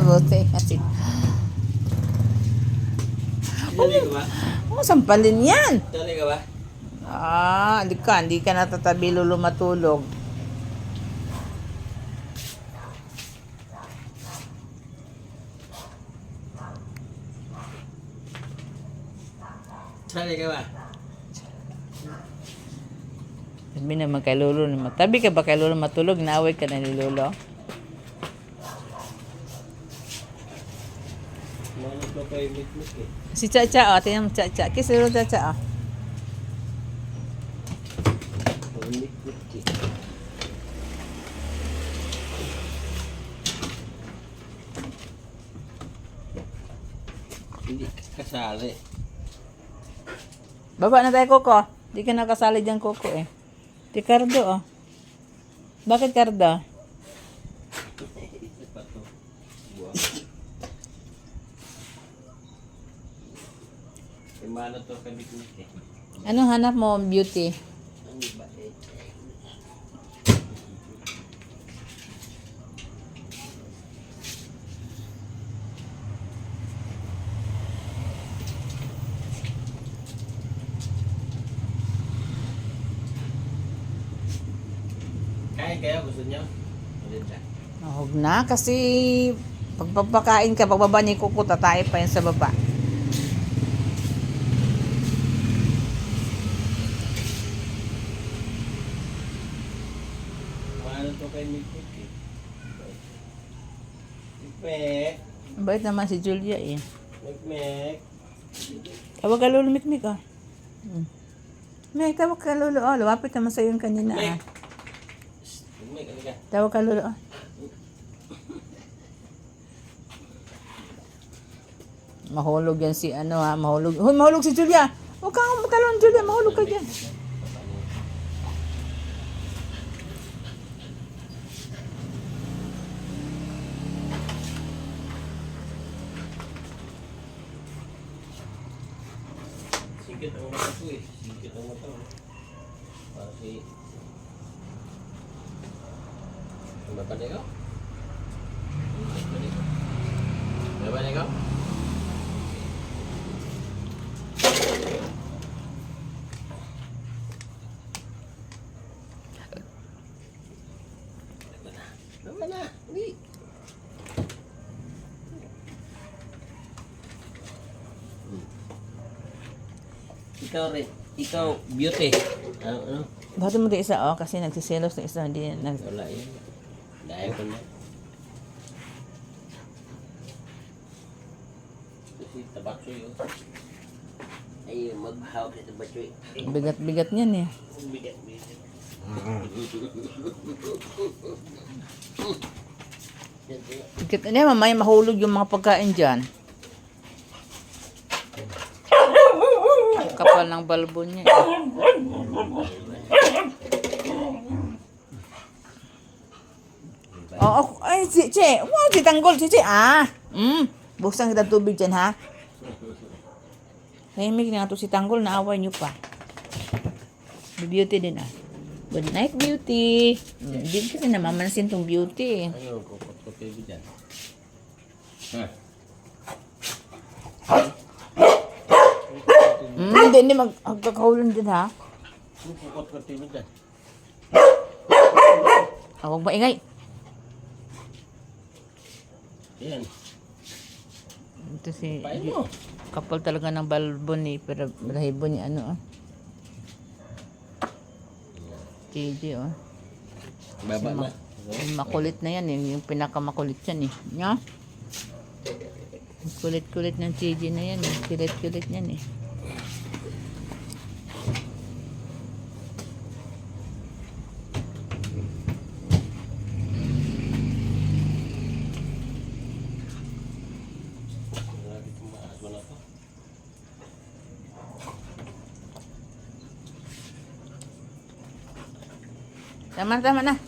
Buti kasi. Dali ka ba? Sampalin yan. Dali ka ba? Hindi ka natatabi lulo matulog. Sali ka ba? Sabi naman kay Lolo na matabi ka ba kay Lolo matulog? Naaway ka na ni Lolo? Mga ko kayo mit-mit eh. Si Chacha, oh. Tingnan mo Chacha. Kiss Lolo Chacha, oh. Mga mit-mit eh. Hindi kasali. Baba na tayo, Coco. Di ka nakasali dyan, Coco, eh. Si Cardo, oh. Bakit, Cardo? Isa pa to. Buwang. Kay Mano to kamit-mit eh. Anong hanap mo, beauty? Ang iba eh. Kain kayo, gusto nyo? Malinda. Huwag na, kasi pagpapakain ka, pagbaba ni Coco, tatay pa yan sa baba. Mano to kay Mikmik eh. Mikmek. Ang bait naman si Julia, eh. Mikmek. Tawag ka Lolo Mikmik, oh. May tawag ka Lolo, oh. Lumapit naman sa'yo yung kanina, ah. Mikmek, ano ka? Tawag ka Lolo, oh. Mahulog yan si ano, ha. Mahulog. Hoy, mahulog si Julia. Huwag kang magkalon, Julia. Mahulog ka dyan. Sikit ang mata ko eh. Sikit ang mata ko. Para si... Ano ba ikaw? Ano ba ikaw? Ano ba na? Hindi. Ikaw rin. Ikaw, beauty. Ano? Bakit mo ito isa, oh? Kasi nagsiselos na isa. Hindi nag... Wala yun. Dahil ko na. Kasi tabatsoy yun. Ay, maghawak na tabatsoy. Bigat-bigat niyan, eh. Bigat, bigat. Bigat niya, mamaya mahulog yung mga pagkain dyan. Kapal ng balbo niya, eh. Oh, ay, Che. Wow, si Tanggol, Che. Ah. Buksan kita tubig dyan, ha? Tahimik na nga to si Tanggol, naaway niyo pa. Beauty din, ah. Good night, Beauty. Hindi kasi namamansin tong Beauty, eh. Ayun, kukot-kot kayo dyan. Ha? Hindi magkakahulan din, ha? Kukot-kot kayo dyan. Huwag maingay. Yan. Ito si... Pain mo. Kapal talaga ng balbo ni, pero balahibo ni ano, oh. JJ, oh. Baba na. Yung makulit na yan, eh. Yung pinakamakulit yan, eh. Nya? Kulit-kulit ng JJ na yan, eh. Kulit-kulit yan, eh. Maago na to. Tama na.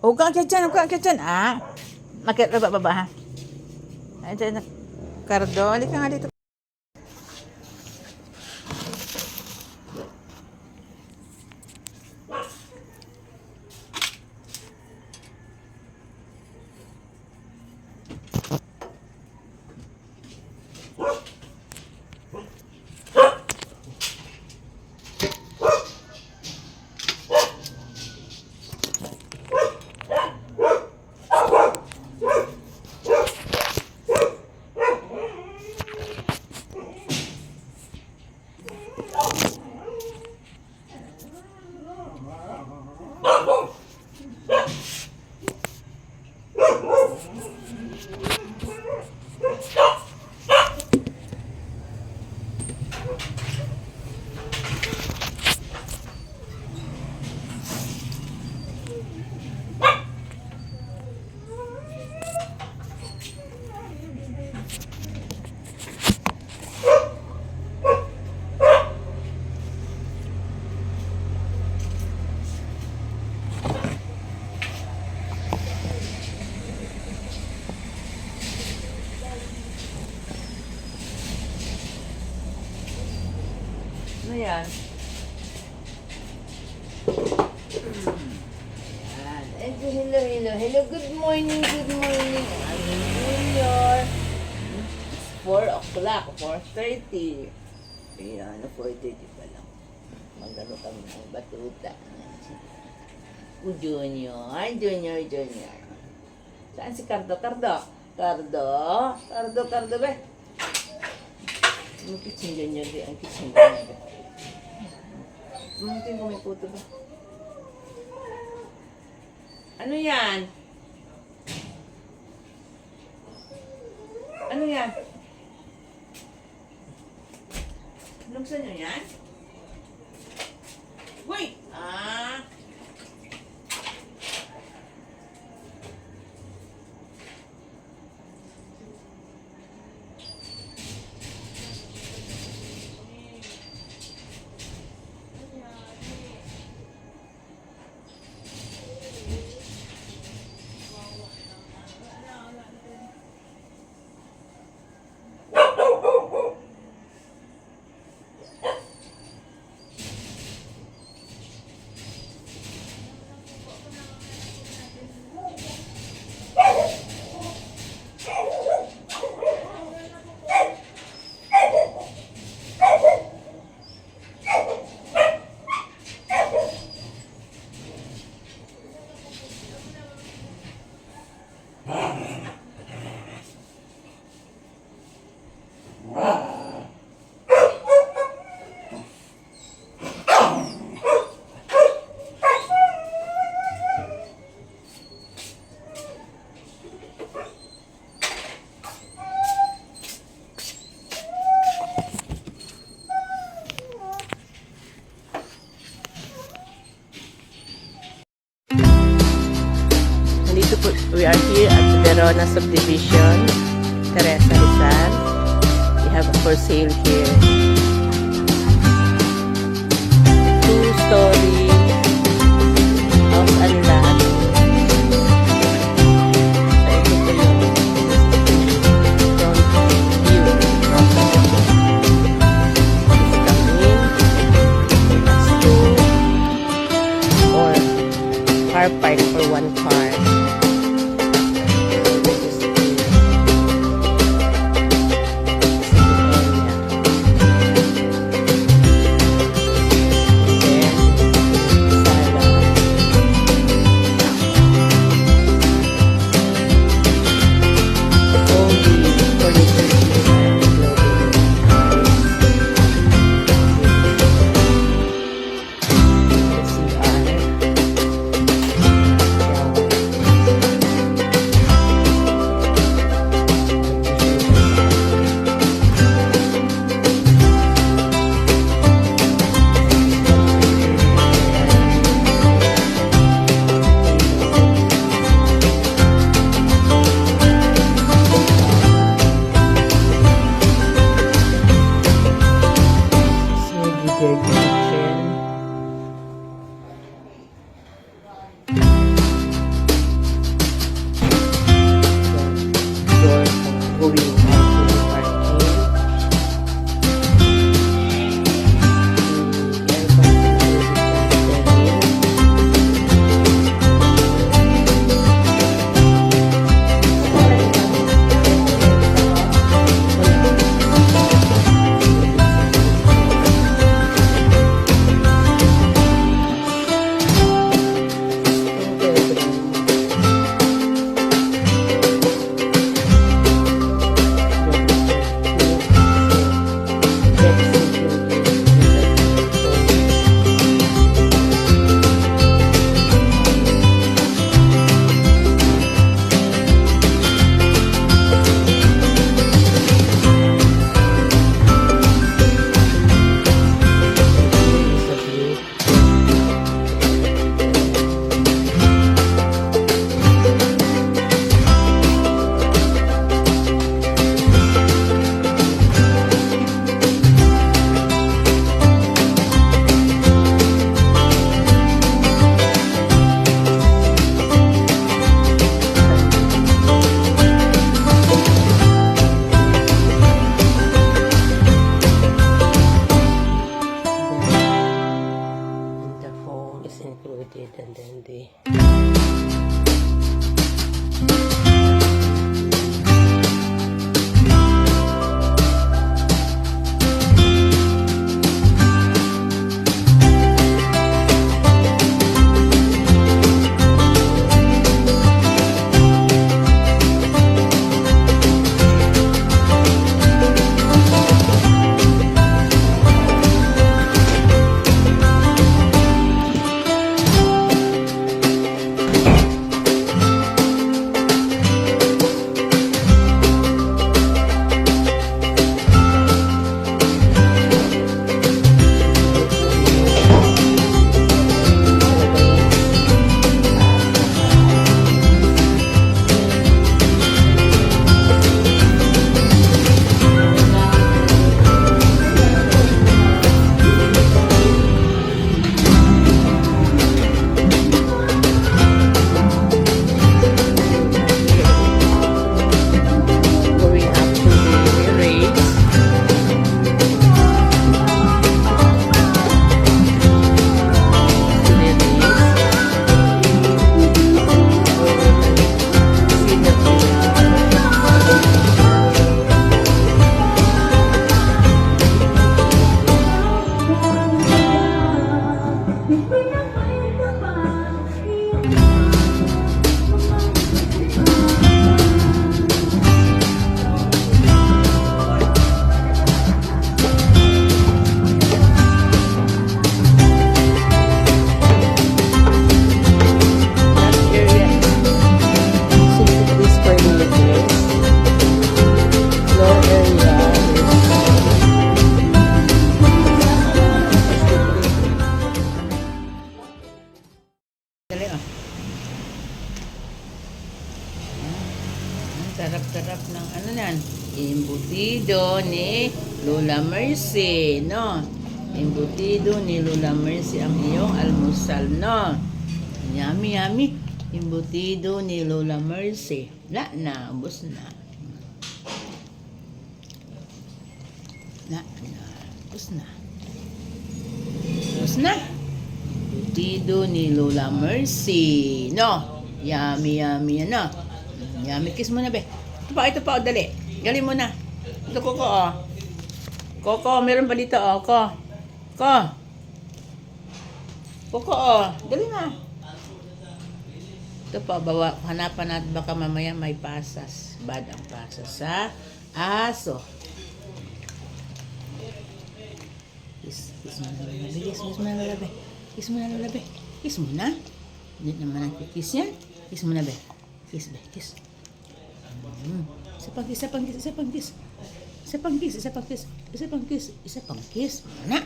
Huwag kang kitchen. Ah. Makit baba, ha? Ayan, Cardo, halika nga dito. Ano yan? Hello, hello, hello. Good morning, good morning. Ano Junior? It's 4 o'clock, 4:30. Ayan, 4:30 pa lang. Magano kami ng batuta. Junior, Junior. Saan si Cardo? Cardo ba? Ang kitchen Junior, ang kitchen Junior. Mamutin ko may puto ba? Ano yan? Ano yan? Nuksan nyo yan? Wait! We are here at Verona Subdivision, Teresa Rizal. We have a for sale here. 2-story house and lot. So ito po yung front view. It's coming. Or car park for 1 car. Rooted and dandy. Going up to the race. Dali ah. Ang sarap-sarap ng ano yan. Embutido ni Lola Mercy, no? Embutido ni Lola Mercy ang iyong almusal, no? Yummy, yummy. Embutido ni Lola Mercy. Ubos na. Ubos na. Ubos na. Embutido ni Lola Mercy, no? Yummy, yummy, ano? Yummy, kiss mo na, be. Ito pa, dali. Gali mo na. Ito, Coco, oh. Coco, meron pa dito, oh. Coco, oh. Dali na. Ito pa, hanapan natin baka mamaya may pasas. Bad ang pasas sa aso. Kiss mo na, Lola, be. Kiss mo na, Lola, be. Kiss mo na, Lola, be. Kiss mo na. Hindi naman ang kiss yan. Kiss mo na, be. Kiss, be. Kiss. Isa pang kiss. Mana?